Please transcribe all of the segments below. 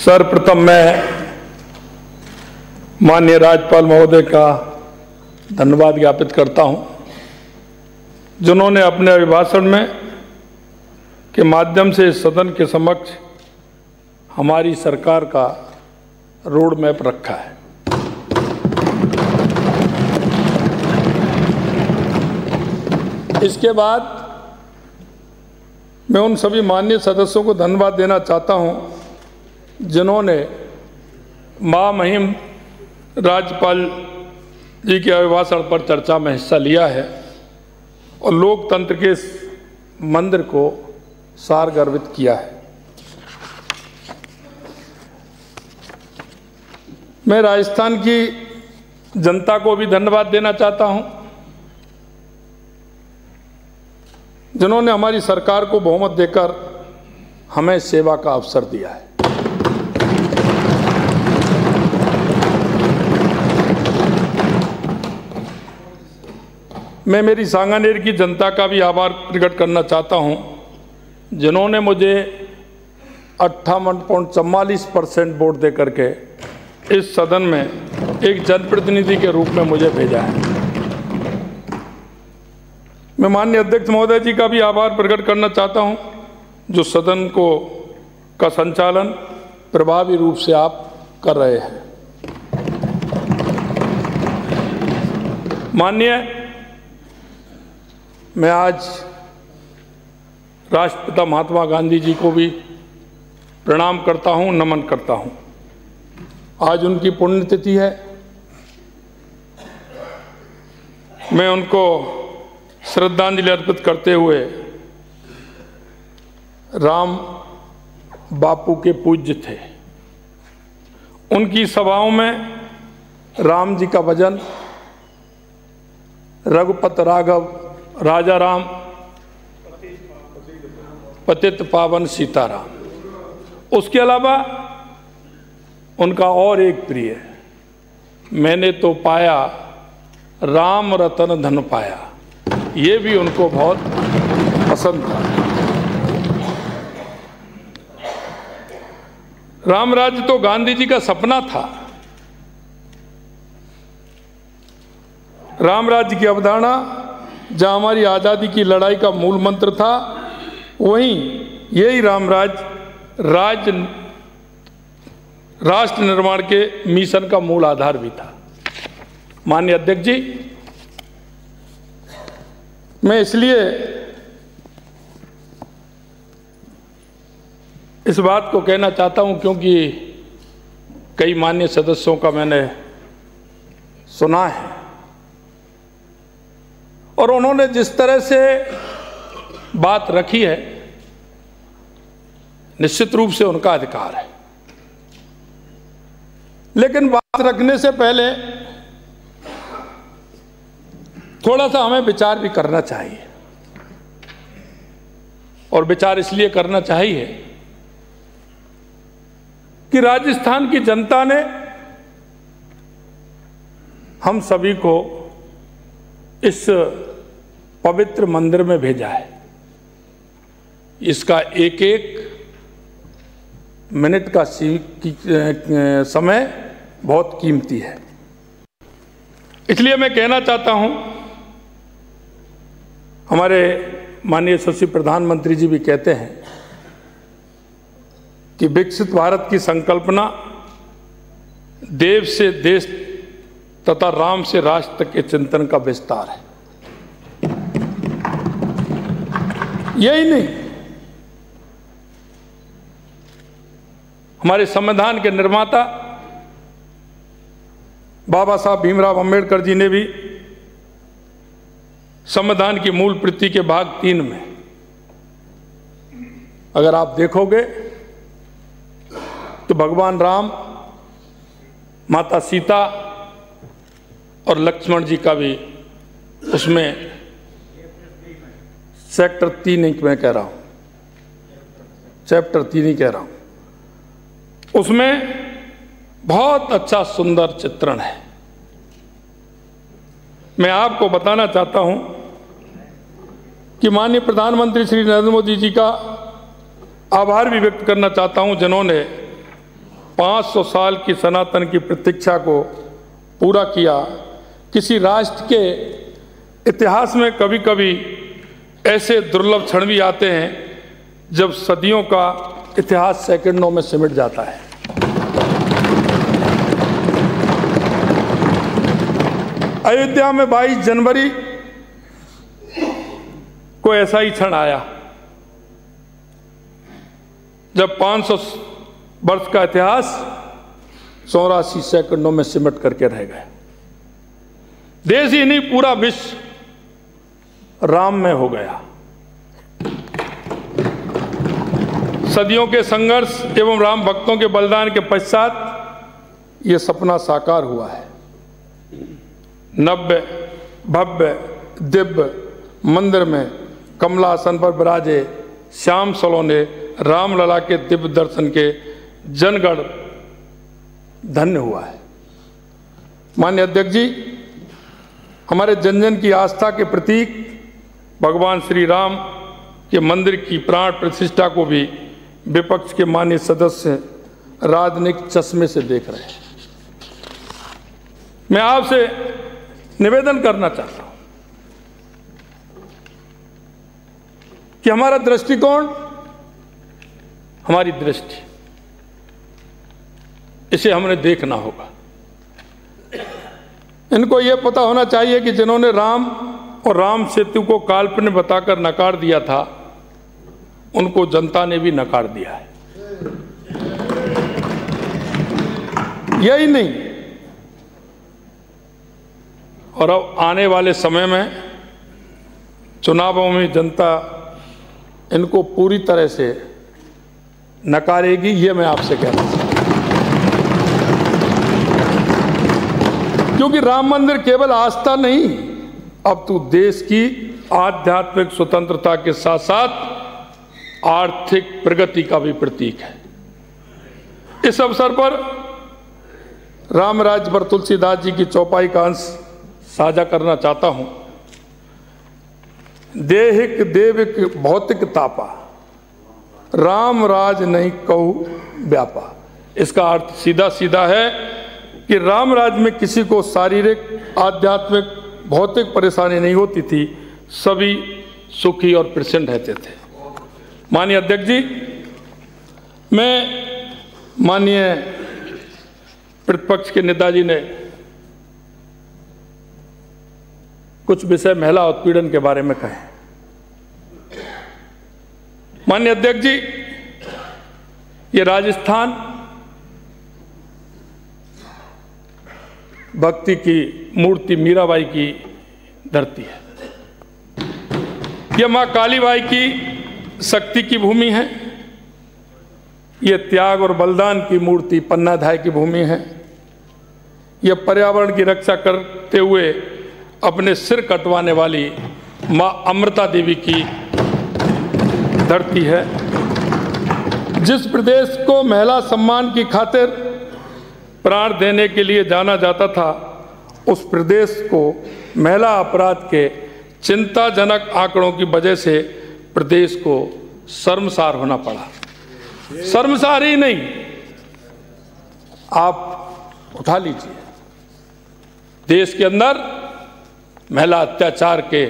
सर्वप्रथम मैं माननीय राज्यपाल महोदय का धन्यवाद ज्ञापित करता हूं, जिन्होंने अपने अभिभाषण में के माध्यम से इस सदन के समक्ष हमारी सरकार का रोड मैप रखा है। इसके बाद मैं उन सभी माननीय सदस्यों को धन्यवाद देना चाहता हूं, जिन्होंने महामहिम राज्यपाल जी के अभिभाषण पर चर्चा में हिस्सा लिया है और लोकतंत्र के इस मंदिर को सारगर्भित किया है। मैं राजस्थान की जनता को भी धन्यवाद देना चाहता हूं, जिन्होंने हमारी सरकार को बहुमत देकर हमें सेवा का अवसर दिया है। मैं मेरी सांगानेर की जनता का भी आभार प्रकट करना चाहता हूं, जिन्होंने मुझे 58.44% वोट दे करके इस सदन में एक जनप्रतिनिधि के रूप में मुझे भेजा है। मैं माननीय अध्यक्ष महोदय जी का भी आभार प्रकट करना चाहता हूं, जो सदन का संचालन प्रभावी रूप से आप कर रहे हैं। माननीय, मैं आज राष्ट्रपिता महात्मा गांधी जी को भी प्रणाम करता हूं, नमन करता हूं। आज उनकी पुण्यतिथि है। मैं उनको श्रद्धांजलि अर्पित करते हुए राम बापू के पूज्य थे। उनकी सभाओं में राम जी का भजन, रघुपत राघव राजा राम, पतित पावन सीताराम, उसके अलावा उनका और एक प्रिय, मैंने तो पाया राम रतन धन पाया, ये भी उनको बहुत पसंद था। राम राज्य तो गांधी जी का सपना था। राम राज्य की अवधारणा जहां हमारी आजादी की लड़ाई का मूल मंत्र था, वहीं यही राम राज्य राष्ट्र निर्माण के मिशन का मूल आधार भी था। माननीय अध्यक्ष जी, मैं इसलिए इस बात को कहना चाहता हूं, क्योंकि कई माननीय सदस्यों का मैंने सुना है और उन्होंने जिस तरह से बात रखी है, निश्चित रूप से उनका अधिकार है। लेकिन बात रखने से पहले थोड़ा सा हमें विचार भी करना चाहिए, और विचार इसलिए करना चाहिए कि राजस्थान की जनता ने हम सभी को इस पवित्र मंदिर में भेजा है। इसका एक एक मिनट का समय बहुत कीमती है। इसलिए मैं कहना चाहता हूं, हमारे माननीय यशस्वी प्रधानमंत्री जी भी कहते हैं कि विकसित भारत की संकल्पना देव से देश तथा राम से राष्ट्र के चिंतन का विस्तार है। यही नहीं, हमारे संविधान के निर्माता बाबा साहब भीमराव अंबेडकर जी ने भी संविधान की मूल प्रति के भाग 3 में अगर आप देखोगे तो भगवान राम, माता सीता और लक्ष्मण जी का भी उसमें सेक्टर 3 ही मैं कह रहा हूं, चैप्टर 3 ही कह रहा हूं, उसमें बहुत अच्छा सुंदर चित्रण है। मैं आपको बताना चाहता हूं कि माननीय प्रधानमंत्री श्री नरेंद्र मोदी जी का आभार भी व्यक्त करना चाहता हूं, जिन्होंने 500 साल की सनातन की प्रतीक्षा को पूरा किया। किसी राष्ट्र के इतिहास में कभी कभी ऐसे दुर्लभ क्षण भी आते हैं जब सदियों का इतिहास सेकंडों में सिमट जाता है। अयोध्या में 22 जनवरी को ऐसा ही क्षण आया जब 500 वर्ष का इतिहास 84 सेकंडों में सिमट करके रह गए। देश ही नहीं, पूरा विश्व राम में हो गया। सदियों के संघर्ष एवं राम भक्तों के बलिदान के पश्चात यह सपना साकार हुआ है। नव्य भव्य दिव्य मंदिर में कमलासन पर विराजे श्याम सलोने राम लला के दिव्य दर्शन के जनगण धन्य हुआ है। माननीय अध्यक्ष जी, हमारे जन जन की आस्था के प्रतीक भगवान श्री राम के मंदिर की प्राण प्रतिष्ठा को भी विपक्ष के माननीय सदस्य राजनीतिक चश्मे से देख रहे हैं। मैं आपसे निवेदन करना चाहता हूं कि हमारा दृष्टिकोण, हमारी दृष्टि, इसे हमने देखना होगा। इनको यह पता होना चाहिए कि जिन्होंने राम और राम सेतु को काल्पनिक बताकर नकार दिया था, उनको जनता ने भी नकार दिया है। यही नहीं, और अब आने वाले समय में चुनावों में जनता इनको पूरी तरह से नकारेगी, ये मैं आपसे कहना चाहता हूं। क्योंकि राम मंदिर केवल आस्था नहीं, अब तो देश की आध्यात्मिक स्वतंत्रता के साथ साथ आर्थिक प्रगति का भी प्रतीक है। इस अवसर पर राम राज्य पर तुलसीदास जी की चौपाई का अंश साझा करना चाहता हूं। देहिक देविक भौतिक तापा, राम राज नहीं कहू व्यापा। इसका अर्थ सीधा सीधा है कि राम राज में किसी को शारीरिक, आध्यात्मिक, भौतिक परेशानी नहीं होती थी, सभी सुखी और प्रसन्न रहते थे। माननीय अध्यक्ष जी, मैं माननीय प्रतिपक्ष के नेताजी ने कुछ विषय महिला उत्पीड़न के बारे में कहे। माननीय अध्यक्ष जी, ये राजस्थान भक्ति की मूर्ति मीराबाई की धरती है। यह मां कालीबाई की शक्ति की भूमि है। यह त्याग और बलिदान की मूर्ति पन्नाधाय की भूमि है। यह पर्यावरण की रक्षा करते हुए अपने सिर कटवाने वाली मां अमृता देवी की धरती है। जिस प्रदेश को महिला सम्मान की खातिर प्राण देने के लिए जाना जाता था, उस प्रदेश को महिला अपराध के चिंताजनक आंकड़ों की वजह से प्रदेश को शर्मसार होना पड़ा। शर्मसार ही नहीं, आप उठा लीजिए, देश के अंदर महिला अत्याचार के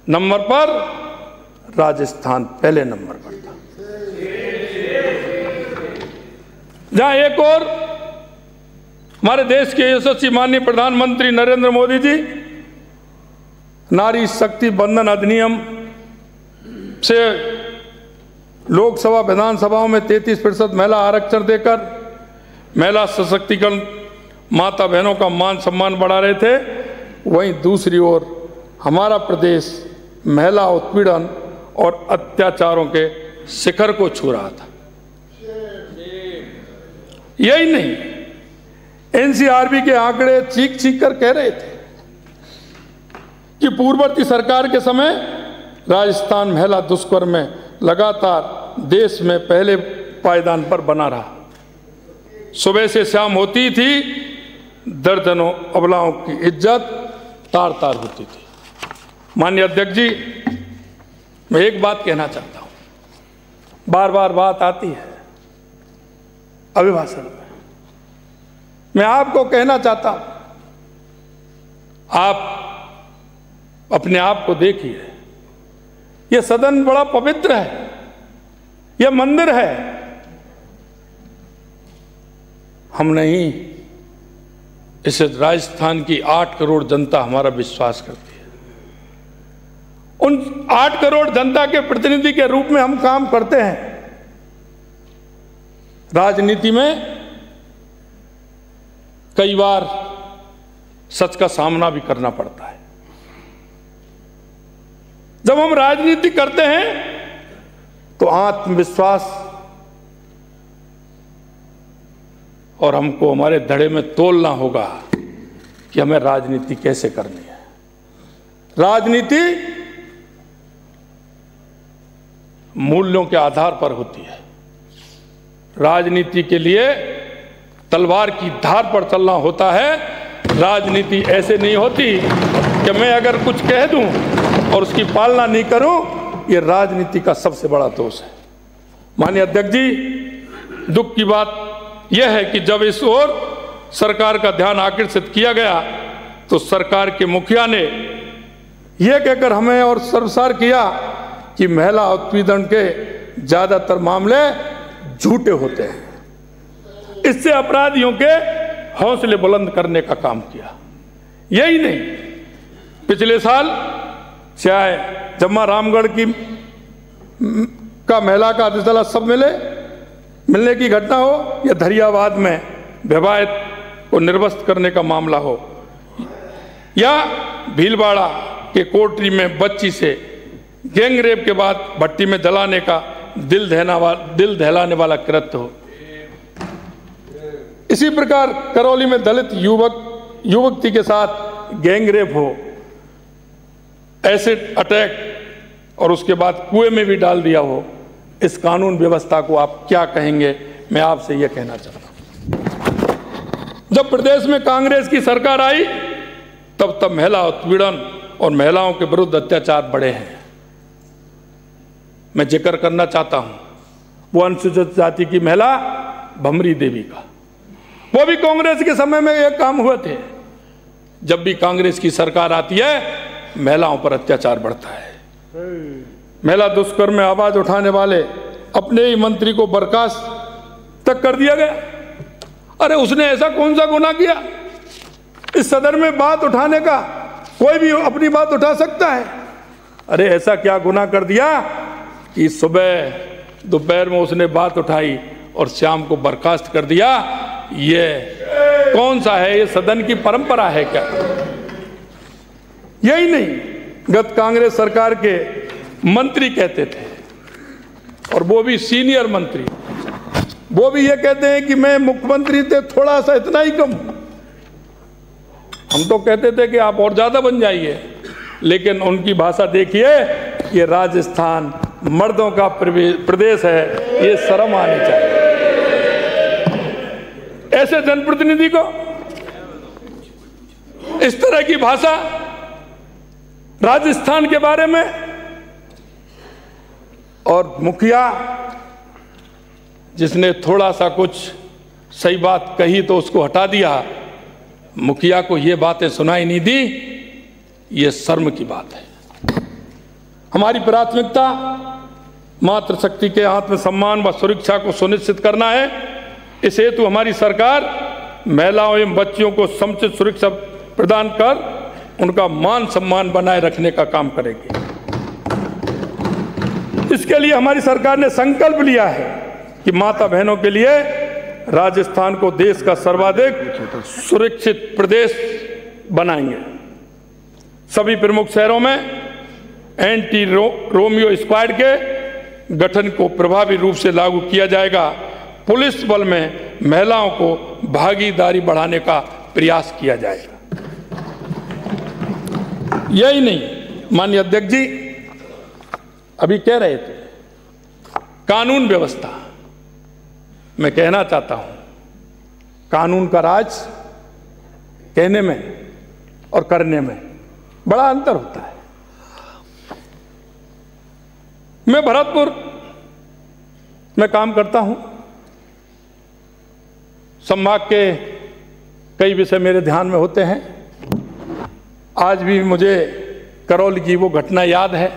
नंबर पर राजस्थान पहले नंबर पर था। जहां एक और हमारे देश के यशस्वी माननीय प्रधानमंत्री नरेंद्र मोदी जी नारी शक्ति बंधन अधिनियम से लोकसभा विधानसभाओं में 33% महिला आरक्षण देकर महिला सशक्तिकरण, माता बहनों का मान सम्मान बढ़ा रहे थे, वहीं दूसरी ओर हमारा प्रदेश महिला उत्पीड़न और अत्याचारों के शिखर को छू रहा था। यही नहीं, एनसीआरबी के आंकड़े चीख चीख कर कह रहे थे कि पूर्ववर्ती सरकार के समय राजस्थान महिला दुष्कर्म में लगातार देश में पहले पायदान पर बना रहा। सुबह से शाम होती थी, दर्जनों अबलाओं की इज्जत तार तार होती थी। माननीय अध्यक्ष जी, मैं एक बात कहना चाहता हूं, बार बार बात आती है अभिभाषण में मैं आपको कहना चाहता हूं, आप अपने आप को देखिए। यह सदन बड़ा पवित्र है, यह मंदिर है। हम नहीं, इस राजस्थान की 8 करोड़ जनता हमारा विश्वास करती है। उन 8 करोड़ जनता के प्रतिनिधि के रूप में हम काम करते हैं। राजनीति में कई बार सच का सामना भी करना पड़ता है। जब हम राजनीति करते हैं तो आत्मविश्वास और हमको हमारे धड़े में तोलना होगा कि हमें राजनीति कैसे करनी है। राजनीति मूल्यों के आधार पर होती है। राजनीति के लिए तलवार की धार पर चलना होता है। राजनीति ऐसे नहीं होती कि मैं अगर कुछ कह दूं और उसकी पालना नहीं करूं, यह राजनीति का सबसे बड़ा दोष है। माननीय अध्यक्ष जी, दुख की बात यह है कि जब इस ओर सरकार का ध्यान आकर्षित किया गया तो सरकार के मुखिया ने यह कहकर हमें और शर्मसार किया कि महिला उत्पीड़न के ज्यादातर मामले झूठे होते हैं। इससे अपराधियों के हौसले बुलंद करने का काम किया। यही नहीं, पिछले साल चाहे जम्मा रामगढ़ की का महिला का आदेशाला सब मिलने की घटना हो या धरियावाद में विवाहित को निर्वस्त्र करने का मामला हो या भीलवाड़ा के कोटरी में बच्ची से गैंग रेप के बाद भट्टी में जलाने का दिल दहलाने वाला कृत्य हो। इसी प्रकार करौली में दलित युवती के साथ गैंग रेप हो, एसिड अटैक और उसके बाद कुएं में भी डाल दिया हो। इस कानून व्यवस्था को आप क्या कहेंगे? मैं आपसे यह कहना चाहता हूं। जब प्रदेश में कांग्रेस की सरकार आई तब महिला उत्पीड़न और महिलाओं के विरुद्ध अत्याचार बढ़े हैं। मैं जिक्र करना चाहता हूं वो अनुसूचित जाति की महिला भमरी देवी का। वो भी कांग्रेस के समय में ये काम हुए थे। जब भी कांग्रेस की सरकार आती है महिलाओं पर अत्याचार बढ़ता है। महिला दुष्कर्म में आवाज उठाने वाले अपने ही मंत्री को बर्खास्त तक कर दिया गया। अरे उसने ऐसा कौन सा गुनाह किया? इस सदन में बात उठाने का कोई भी अपनी बात उठा सकता है। अरे ऐसा क्या गुनाह कर दिया कि सुबह दोपहर में उसने बात उठाई और शाम को बर्खास्त कर दिया? ये कौन सा है? ये सदन की परंपरा है क्या? यही नहीं, गत कांग्रेस सरकार के मंत्री कहते थे, और वो भी सीनियर मंत्री, वो भी ये कहते हैं कि मैं मुख्यमंत्री थे थोड़ा सा, इतना ही कम। हम तो कहते थे कि आप और ज्यादा बन जाइए, लेकिन उनकी भाषा देखिए। ये राजस्थान मर्दों का प्रदेश है, ये शर्म आनी चाहिए ऐसे जनप्रतिनिधि को। इस तरह की भाषा राजस्थान के बारे में। और मुखिया जिसने थोड़ा सा कुछ सही बात कही तो उसको हटा दिया, मुखिया को ये बातें सुनाई नहीं दी। ये शर्म की बात है। हमारी प्राथमिकता मातृशक्ति के आत्मसम्मान व सुरक्षा को सुनिश्चित करना है। इस हेतु हमारी सरकार महिलाओं एवं बच्चियों को समुचित सुरक्षा प्रदान कर उनका मान सम्मान बनाए रखने का काम करेगी। इसके लिए हमारी सरकार ने संकल्प लिया है कि माता बहनों के लिए राजस्थान को देश का सर्वाधिक सुरक्षित प्रदेश बनाएंगे। सभी प्रमुख शहरों में एंटी रोमियो स्क्वाड के गठन को प्रभावी रूप से लागू किया जाएगा। पुलिस बल में महिलाओं को भागीदारी बढ़ाने का प्रयास किया जाएगा। यही नहीं, माननीय अध्यक्ष जी अभी कह रहे थे कानून व्यवस्था। मैं कहना चाहता हूं कानून का राज कहने में और करने में बड़ा अंतर होता है। मैं भरतपुर में काम करता हूं। संभाग के कई विषय मेरे ध्यान में होते हैं। आज भी मुझे करौली की वो घटना याद है